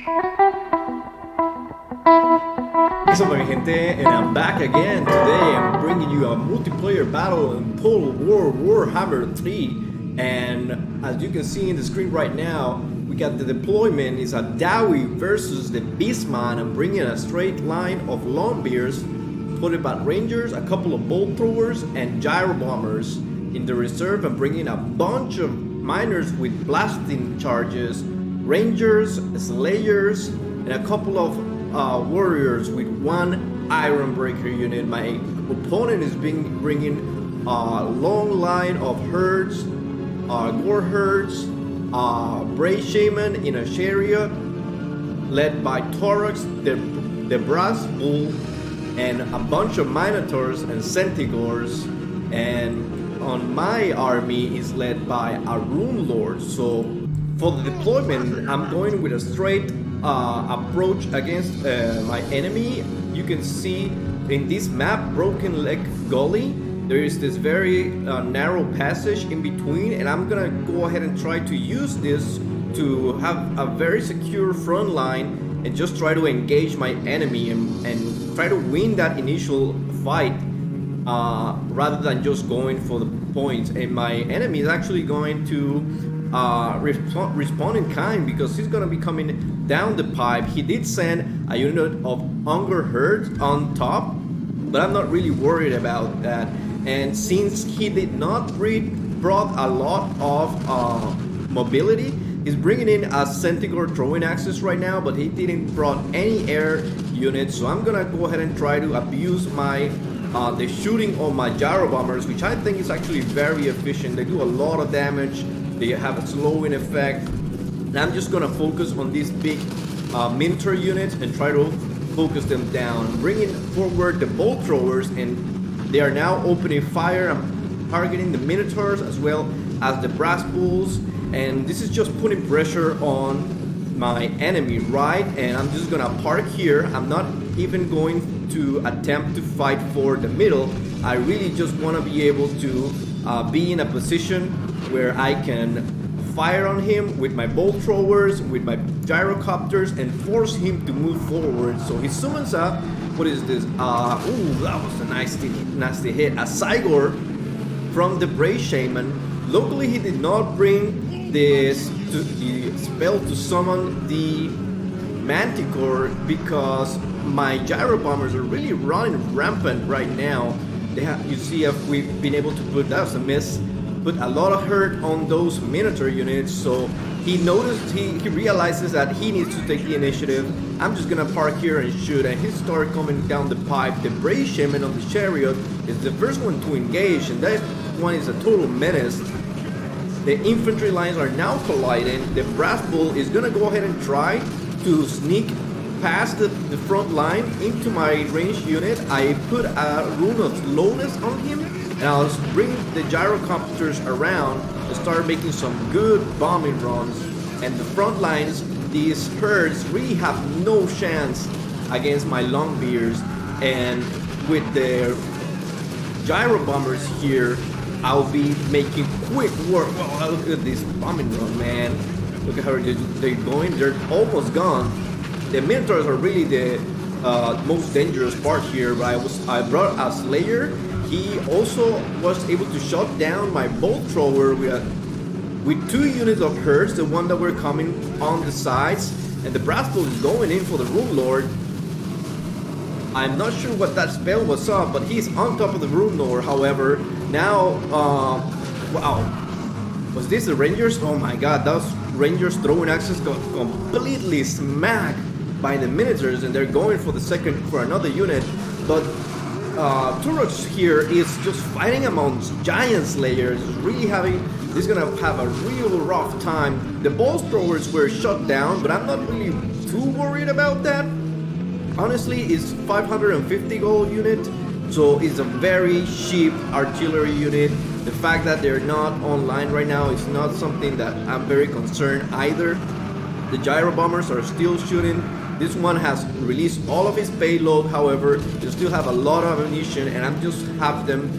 What's up, my gente, and I'm back again. Today I'm bringing you a multiplayer battle in Total War Warhammer 3. And as you can see in the screen right now, we got the deployment is a Dwarf versus the Bestmen. I'm bringing a straight line of Longbeards, supported by Rangers, a couple of bolt throwers, and gyro bombers. In the reserve, I'm bringing a bunch of miners with blasting charges, Rangers, Slayers, and a couple of warriors with one Iron Breaker unit. My opponent is bringing a long line of herds, gore herds, Brave Shaman in a chariot, led by Thorax, the Brass Bull, and a bunch of Minotaurs and Centaurs. And on my army is led by a Rune Lord. So for the deployment, I'm going with a straight approach against my enemy. You can see in this map, Broken Leg Gully, there is this very narrow passage in between, and I'm gonna go ahead and try to use this to have a very secure front line and just try to engage my enemy and try to win that initial fight rather than just going for the points. And my enemy is actually going to respond in kind, because he's gonna be coming down the pipe. He did send a unit of Hunger Herds on top, but I'm not really worried about that. And since he did not brought a lot of mobility, he's bringing in a Centaur throwing axis right now, but he didn't brought any air units. So I'm gonna go ahead and try to abuse my the shooting of my gyro bombers, which I think is actually very efficient. They do a lot of damage. They have a slowing effect. And I'm just gonna focus on these big Minotaur units and try to focus them down. Bringing forward the bolt throwers, and they are now opening fire. I'm targeting the Minotaurs as well as the Brass Bulls, and this is just putting pressure on my enemy, right? And I'm just gonna park here. I'm not even going to attempt to fight for the middle. I really just want to be able to be in a position where I can fire on him with my bolt throwers, with my gyrocopters, and force him to move forward. So he summons up, what is this? Ooh, that was a nasty hit. A Cygor from the Brave Shaman. Luckily, he did not bring the spell to summon the Manticore, because my gyro bombers are really running rampant right now. You see, if we've been able to put, that was a miss, put a lot of hurt on those Minotaur units. So he noticed, he realizes that he needs to take the initiative. I'm just gonna park here and shoot, and he started coming down the pipe. The Brave Shaman on the chariot is the first one to engage, and that one is a total menace. The infantry lines are now colliding. The Brass Bull is gonna go ahead and try to sneak past the front line into my ranged unit. I put a rune of slowness on him, and I'll bring the gyrocopters around and start making some good bombing runs. And the front lines, these herds really have no chance against my Longbeards. And with the gyro bombers here, I'll be making quick work. Well, look at this bombing run, man. Look at how they're going. They're almost gone. The Minotaurs are really the most dangerous part here. But I brought a Slayer. He also was able to shut down my bolt thrower with two units of herds, the one that were coming on the sides, and the Brass Bull is going in for the Rune Lord. I'm not sure what that spell was up, but he's on top of the Rune Lord. However, now, wow, was this the Rangers? Oh my God, those Rangers throwing axes got completely smacked by the Minotaurs, and they're going for another unit. But Thorax here is just fighting amongst giant slayers. He's gonna have a real rough time. The bolt throwers were shut down, but I'm not really too worried about that. Honestly, it's 550 gold unit, so it's a very cheap artillery unit. The fact that they're not online right now is not something that I'm very concerned either. The gyro bombers are still shooting. This one has released all of its payload, however, they still have a lot of ammunition, and I'm just have them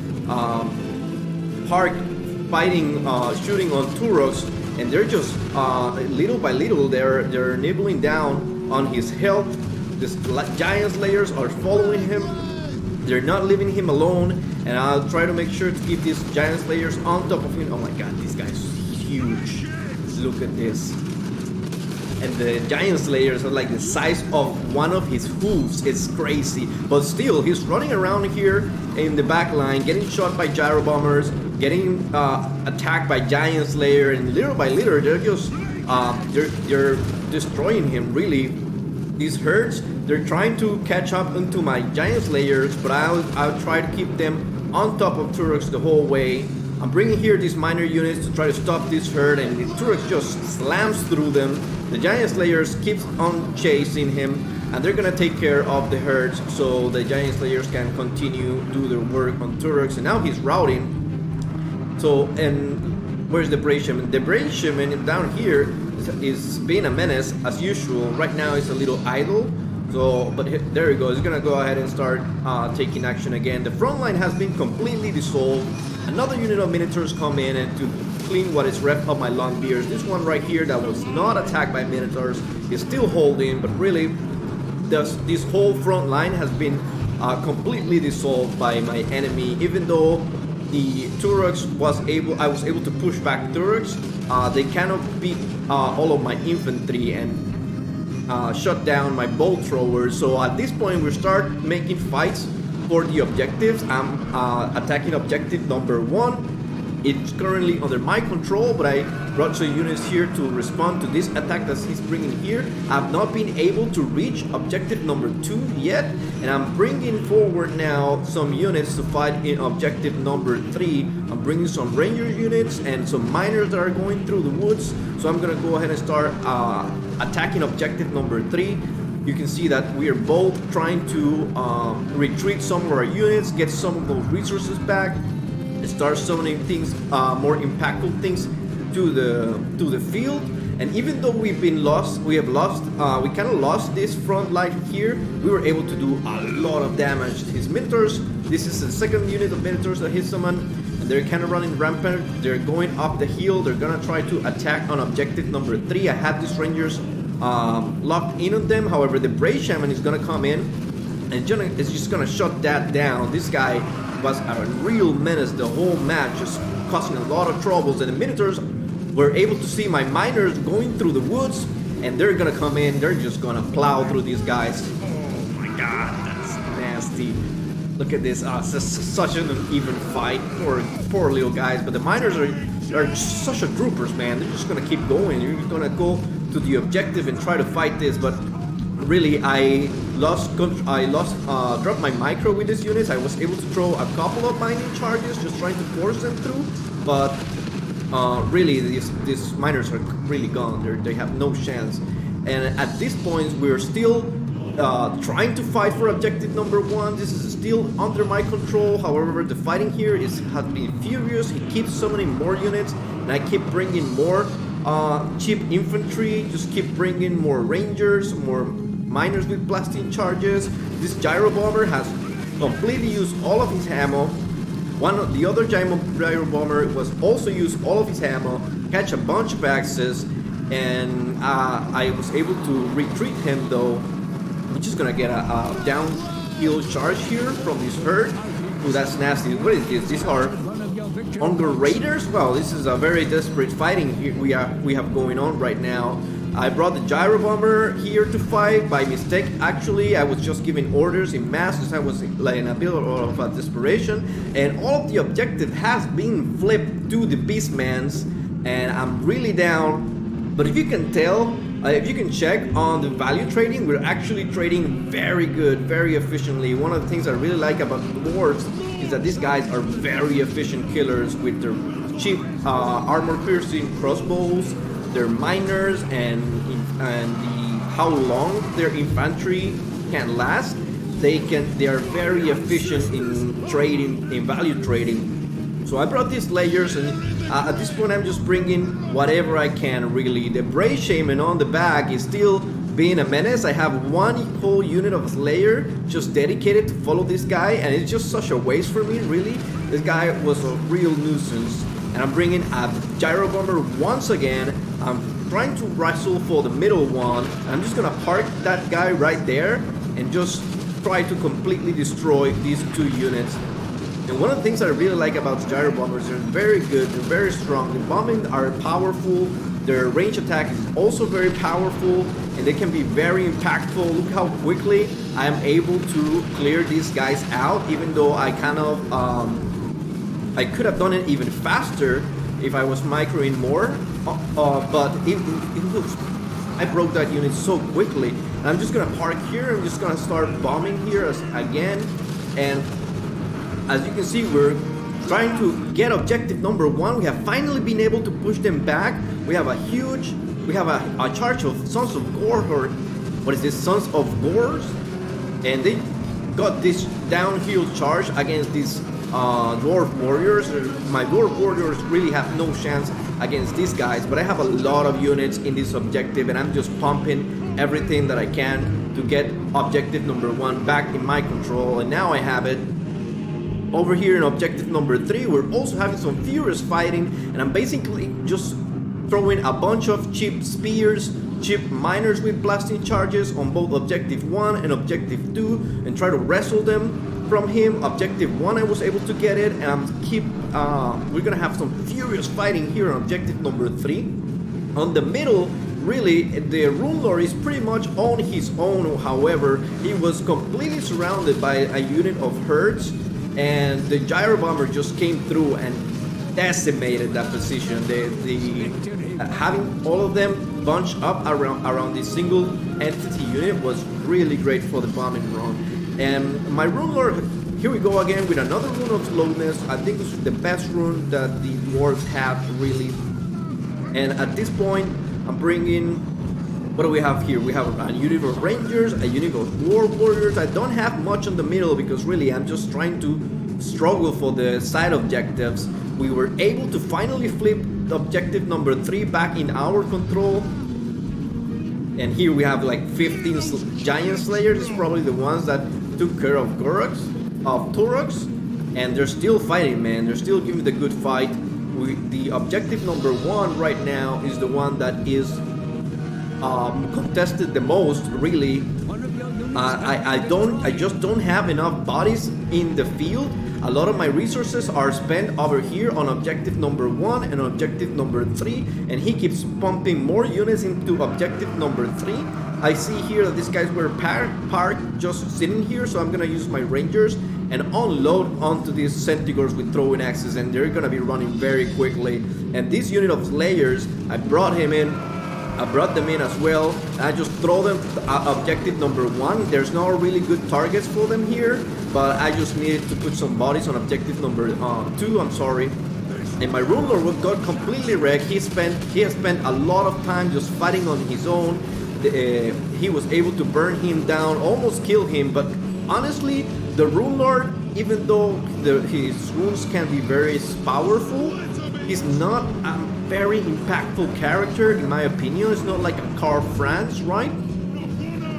parked fighting, shooting on Turos and they're just little by little they're nibbling down on his health. The giant slayers are following him. They're not leaving him alone, and I'll try to make sure to keep these giant slayers on top of him. Oh my god, this guy's huge. Look at this. And the giant slayers are like the size of one of his hooves. It's crazy. But still, he's running around here in the back line, getting shot by gyro bombers, getting attacked by giant slayer, and little by little they're just they're destroying him. Really, these herds, they're trying to catch up into my giant slayers, but I'll try to keep them on top of Turks the whole way. I'm bringing here these minor units to try to stop this herd, and the Turks just slams through them. The giant slayers keeps on chasing him, and they're gonna take care of the herds so the giant slayers can continue do their work on Turks. And now he's routing. So, and where's the brave shaman? The brave shaman down here is being a menace as usual. Right now it's a little idle. So, but there he goes. He's gonna go ahead and start taking action again. The front line has been completely dissolved. Another unit of minotaurs come in and to clean what is left of my long beards. This one right here that was not attacked by minotaurs is still holding, but really, this whole front line has been completely dissolved by my enemy. Even though the Turks I was able to push back Turks, they cannot beat all of my infantry and shut down my bolt throwers. So at this point we start making fights for the objectives. I'm attacking objective number 1. It's currently under my control, but I brought some units here to respond to this attack that he's bringing here. I've not been able to reach objective number 2 yet, and I'm bringing forward now some units to fight in objective number 3. I'm bringing some ranger units and some miners that are going through the woods. So I'm gonna go ahead and start attacking objective number 3. You can see that we are both trying to retreat some of our units, get some of those resources back, and start summoning things, more impactful things to the field. And even though we kind of lost this front line here, we were able to do a lot of damage to his minotaurs. This is the second unit of minotaurs that he summoned, and they're kind of running rampant. They're going up the hill. They're gonna try to attack on objective number 3. I had these rangers locked in on them. However, the brave shaman is gonna come in and is just gonna shut that down. This guy was a real menace the whole match, just causing a lot of troubles. And the minotaurs were able to see my miners going through the woods, and they're gonna come in. They're just gonna plow through these guys. Oh my god, that's nasty. Look at this. Such an uneven fight. Poor little guys. But the miners are such a troopers, man. They're just gonna keep going. You're just gonna go to the objective and try to fight this. But really, I dropped my micro with these units. I was able to throw a couple of mining charges, just trying to force them through. But really, these miners are really gone. They have no chance. And at this point, we're still trying to fight for objective number 1. This is still under my control. However, the fighting here has been furious. He keeps summoning more units, and I keep bringing more cheap infantry. Just keep bringing more rangers, more miners with blasting charges. This gyro bomber has completely used all of his ammo. The other gyro bomber was also used all of his ammo, catch a bunch of axes, and I was able to retreat him though. I'm just gonna get a downhill charge here from this herd. Oh, that's nasty. What is this? These are Hunger Raiders? Well, this is a very desperate fighting here we have going on right now. I brought the gyro bomber here to fight by mistake. Actually, I was just giving orders in mass because I was like in a bit of desperation, and all of the objective has been flipped to the Bestmans, and I'm really down. But if you can tell, if you can check on the value trading, we're actually trading very good, very efficiently. One of the things I really like about the Dwarves is that these guys are very efficient killers with their cheap armor-piercing crossbows, their miners, and how long their infantry can last. They are very efficient in trading, in value trading. So I brought these layers, and at this point I'm just bringing whatever I can, really. The brave shaman on the back is still being a menace. I have one whole unit of Slayer just dedicated to follow this guy, and it's just such a waste for me, really. This guy was a real nuisance. and I'm bringing a gyro bomber once again. I'm trying to wrestle for the middle one. I'm just gonna park that guy right there and just try to completely destroy these two units. And one of the things I really like about the gyro bombers, they're very good, they're very strong. The bombing are powerful, their range attack is also very powerful, and they can be very impactful. Look how quickly I am able to clear these guys out, even though I kind of, I could have done it even faster if I was microing more, but it looks, I broke that unit so quickly. And I'm just gonna park here, I'm just gonna start bombing here again, and as you can see, we're trying to get objective number 1. We have finally been able to push them back. We have a charge of Sons of Gore, or what is this, Sons of Gores? And they got this downhill charge against these Dwarf warriors. My Dwarf warriors really have no chance against these guys, but I have a lot of units in this objective, and I'm just pumping everything that I can to get objective number 1 back in my control, and now I have it. Over here in objective number 3, we're also having some furious fighting, and I'm basically just throwing a bunch of cheap spears, cheap miners with blasting charges on both objective 1 and objective 2, and try to wrestle them from him. Objective 1, I was able to get it, and we're gonna have some furious fighting here on objective number 3. On the middle, really, the Rune Lord is pretty much on his own. However, he was completely surrounded by a unit of herds, and the gyro bomber just came through and decimated that position. Having all of them bunched up around this single entity unit was really great for the bombing run. And my Rune Lord, here we go again with another rune of slowness. I think this is the best rune that the dwarves have, really. And at this point, I'm bringing, what do we have here? We have a unit of rangers, a unit of war warriors. I don't have much in the middle because really I'm just trying to struggle for the side objectives. We were able to finally flip the objective number 3 back in our control. And here we have like 15 giant slayers. It's probably the ones that took care of Turoks. And they're still fighting, man. They're still giving the good fight. The objective number 1 right now is the one that is contested the most, really. I just don't have enough bodies in the field. A lot of my resources are spent over here on objective number 1 and objective number 3, and he keeps pumping more units into objective number 3. I see here that these guys were parked just sitting here, so I'm gonna use my rangers and unload onto these centigores with throwing axes, and they're gonna be running very quickly. And this unit of slayers, I brought them in as well. I just throw them objective number 1. There's no really good targets for them here, but I just needed to put some bodies on objective number 2, I'm sorry. And my Rune Lord got completely wrecked. He has spent a lot of time just fighting on his own. He was able to burn him down, almost kill him, but honestly, the Rune Lord, even though his runes can be very powerful, he's not a very impactful character, in my opinion. It's not like a Carl Franz, right?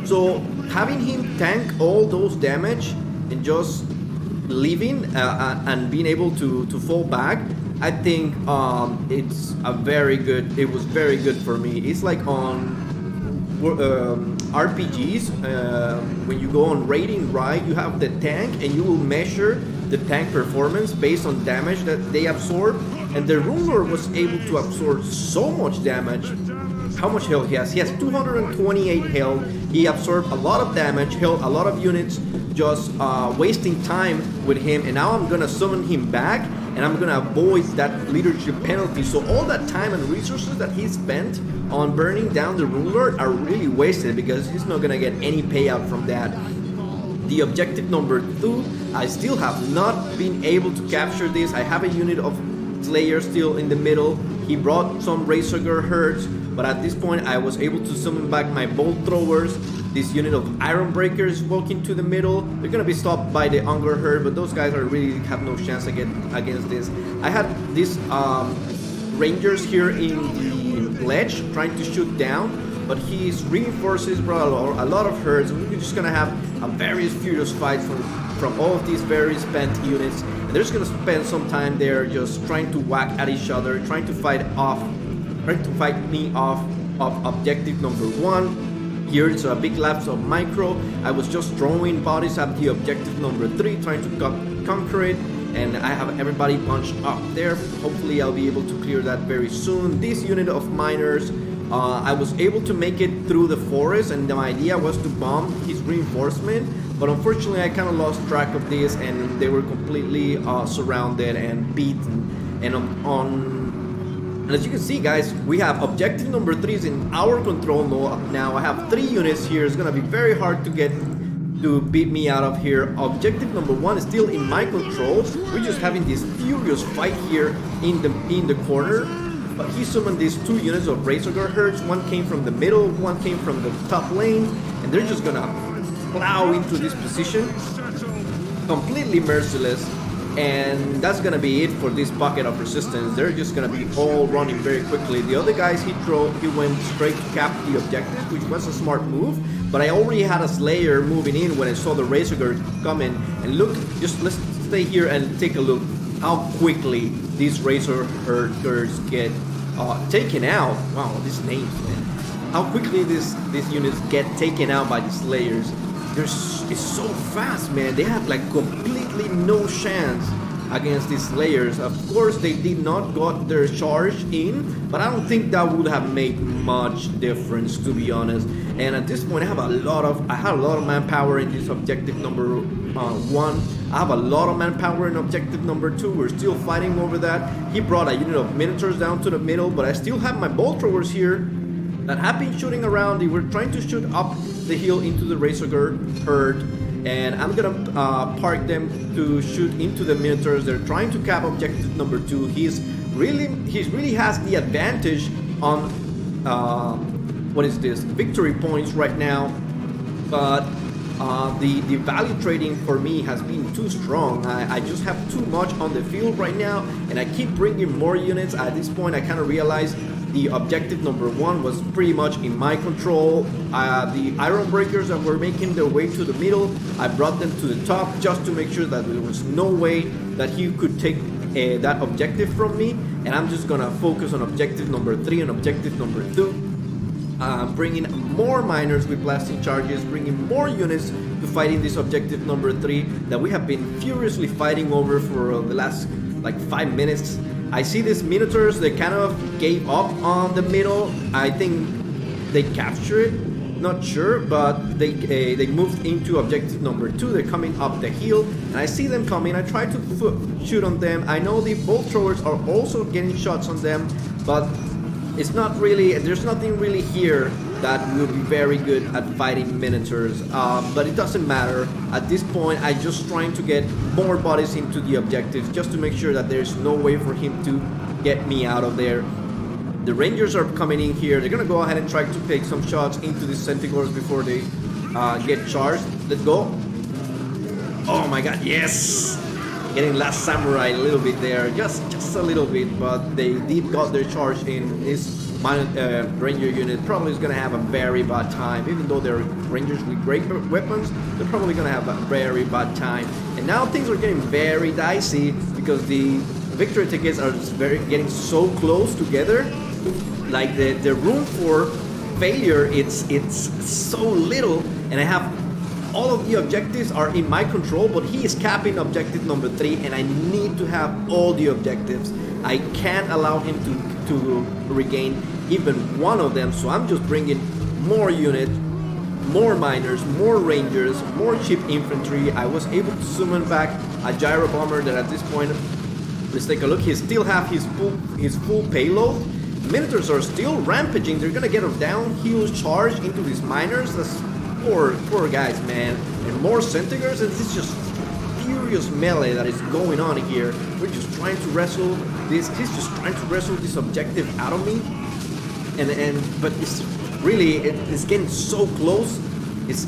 So having him tank all those damage and just leaving and being able to fall back, I think it was very good for me. It's like on RPGs, when you go on rating, right, you have the tank and you will measure the tank performance based on damage that they absorb, and the Rune Lord was able to absorb so much damage. How much health he has? He has 228 health. He absorbed a lot of damage, held a lot of units, just wasting time with him, and now I'm gonna summon him back and I'm gonna avoid that leadership penalty. So all that time and resources that he spent on burning down the Rune Lord are really wasted because he's not gonna get any payout from that. The objective number 2, I still have not been able to capture this. I have a unit of Slayers still in the middle. He brought some Razorgar herds, but at this point I was able to summon back my Bolt Throwers. This unit of Iron Breakers walking to the middle. They're gonna be stopped by the Unger herd, but those guys really have no chance against this. I had these Rangers here in the ledge trying to shoot down, but his reinforces brought a lot of herds. We're just gonna have a very furious fight from all of these very spent units. and they're just gonna spend some time there just trying to whack at each other, trying to fight me off of objective number 1. Here it's a big lapse of micro. I was just throwing bodies at the objective number 3, trying to conquer it, and I have everybody bunched up there. Hopefully I'll be able to clear that very soon. This unit of miners, I was able to make it through the forest, and the idea was to bomb his reinforcement, but unfortunately I kind of lost track of this, and they were completely surrounded and beaten. And and as you can see, guys, we have objective number 3 is in our control now. I have 3 units here. It's gonna be very hard to beat me out of here. Objective number 1 is still in my control. We're just having this furious fight here in the corner. But he summoned these 2 units of Razorgar herds. One came from the middle, one came from the top lane, and they're just gonna plow into this position, completely merciless. And that's gonna be it for this bucket of resistance. They're just gonna be all running very quickly. The other guys he went straight to cap the objective, which was a smart move. But I already had a Slayer moving in when I saw the Razorgar coming. And look, let's stay here and take a look how quickly these Razorgars get taken out. Wow, these names, man. How quickly these units get taken out by the Slayers. It's so fast, man. They have like completely no chance against these Slayers. Of course, they did not got their charge in, but I don't think that would have made much difference, to be honest. And at this point, I had a lot of manpower in this objective number 1. I have a lot of manpower in objective number 2. We're still fighting over that. He brought a unit of Minotaurs down to the middle, but I still have my bolt throwers here that have been shooting around. They were trying to shoot up the hill into the Razorgar herd, and I'm gonna park them to shoot into the Minotaurs. They're trying to cap objective number 2. He really has the advantage on victory points right now, but the value trading for me has been too strong. I just have too much on the field right now, and I keep bringing more units. At this point, I kind of realized the objective number 1 was pretty much in my control. The Iron Breakers that were making their way to the middle, I brought them to the top just to make sure that there was no way that he could take that objective from me. And I'm just gonna focus on objective number 3 and objective number 2. Bringing more miners with blasting charges, bringing more units to fight in this objective number 3 that we have been furiously fighting over for the last like 5 minutes. I see these Minotaurs, they kind of gave up on the middle. I think they captured it, not sure, but they moved into objective number 2. They're coming up the hill, and I see them coming. I try to shoot on them. I know the bolt throwers are also getting shots on them, but it's not really, there's nothing really here that will be very good at fighting Minotaurs, but it doesn't matter. At this point, I'm just trying to get more bodies into the objectives just to make sure that there's no way for him to get me out of there. The Rangers are coming in here. They're gonna go ahead and try to take some shots into the Centaurs before they get charged. Let's go. Oh my god, yes! Getting Last Samurai a little bit there, just a little bit, but they did got their charge in. This Ranger unit probably is going to have a very bad time. Even though they're Rangers with great weapons, they're probably going to have a very bad time. And now things are getting very dicey because the victory tickets are getting so close together. Like the room for failure, it's so little, and I have all of the objectives are in my control, but he is capping objective number 3, and I need to have all the objectives. I can't allow him to regain even one of them, so I'm just bringing more units, more miners, more rangers, more cheap infantry. I was able to summon back a gyro bomber that at this point, let's take a look, he still have his full payload. Minotaurs are still rampaging. They're gonna get a downhill charge into these miners. That's poor guys, man. And more Centaurs, and this is just furious melee that is going on here. We're just trying to wrestle this. He's just trying to wrestle this objective out of me, but it's really it's getting so close. It's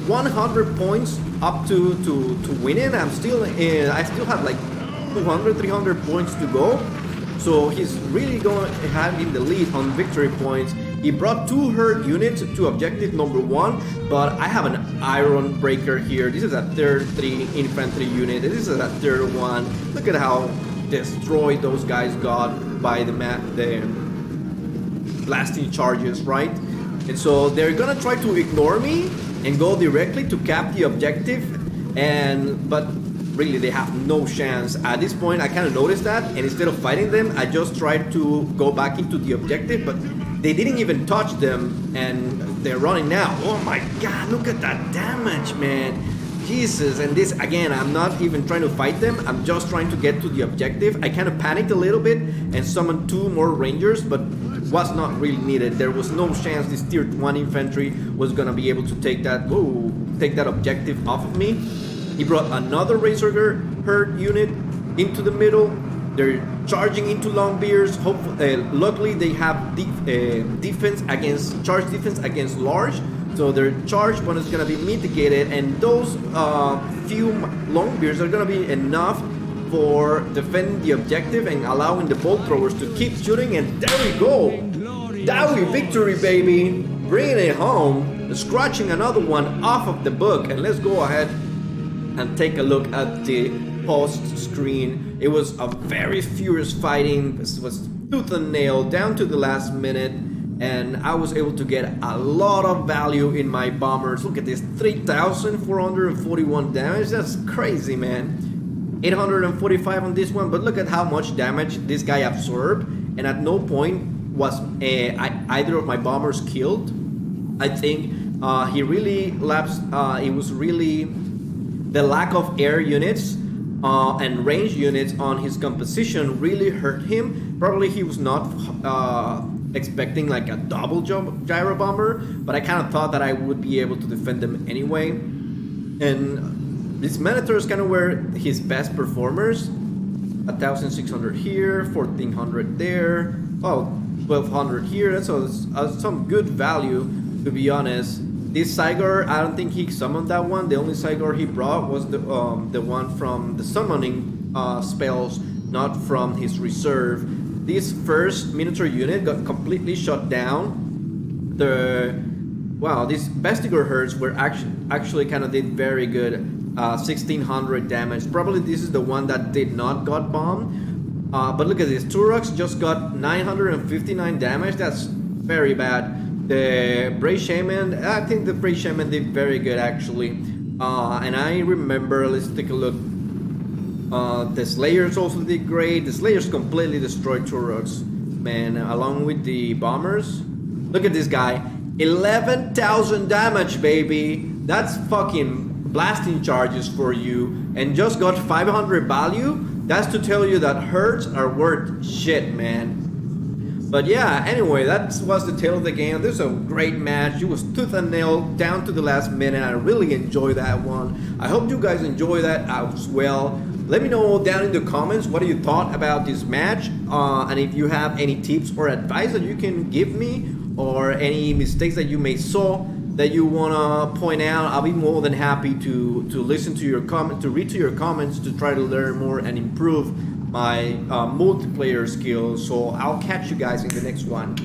100 points up to winning. I still have like 200, 300 points to go. So he's really going to have in the lead on victory points. He brought 2 herd units to objective number 1, but I have an iron breaker here. This is a third 3 infantry unit. This is a third one. Look at how destroyed those guys got by the blasting charges, right? And so they're gonna try to ignore me and go directly to cap the objective, but really they have no chance. At this point I kind of noticed that, and instead of fighting them, I just tried to go back into the objective, but they didn't even touch them, and they're running now. Oh my god, look at that damage, man. Jesus. And this, again, I'm not even trying to fight them, I'm just trying to get to the objective. I kind of panicked a little bit and summoned 2 more rangers, but was not really needed. There was no chance this tier 1 infantry was gonna be able to take that objective off of me. He brought another Razor herd unit into the middle. They're charging into Longbeards. Luckily they have charge defense against large, so their charge bonus is gonna be mitigated, and those few Longbeards are gonna be enough for defending the objective and allowing the bolt throwers to keep shooting. And there we go, Dowie victory, baby, bringing it home, scratching another one off of the book. And let's go ahead and take a look at the post screen. It was a very furious fighting. It was tooth and nail down to the last minute, and I was able to get a lot of value in my bombers. Look at this, 3,441 damage. That's crazy, man. 845 on this one, but look at how much damage this guy absorbed, and at no point was either of my bombers killed. I think he really lapsed. It was really the lack of air units and range units on his composition really hurt him. Probably he was not expecting like a double gyro bomber, but I kind of thought that I would be able to defend them anyway. And this Manitors kind of were his best performers. 1,600 here, 1,400 there, 1,200 here. That's some good value, to be honest. This Cygor, I don't think he summoned that one. The only Cygor he brought was the one from the summoning spells, not from his reserve. This first Minotaur unit got completely shut down. These Bestigor herds were actually kind of did very good. 1,600 damage. Probably this is the one that did not got bombed. But look at this. Turox just got 959 damage. That's very bad. The Brave Shaman, I think the Brave Shaman did very good actually. And I remember, let's take a look. The Slayers also did great. The Slayers completely destroyed Turox, man, along with the bombers. Look at this guy. 11,000 damage, baby. That's fucking blasting charges for you, and just got 500 value. That's to tell you that herds are worth shit, man. But yeah, anyway, that was the tale of the game. This was a great match. It was tooth and nail down to the last minute. I really enjoyed that one. I hope you guys enjoy that as well. Let me know down in the comments what you thought about this match, and if you have any tips or advice that you can give me, or any mistakes that you may saw that you wanna point out. I'll be more than happy to listen to your comment, to read to your comments, to try to learn more and improve my multiplayer skills. So I'll catch you guys in the next one.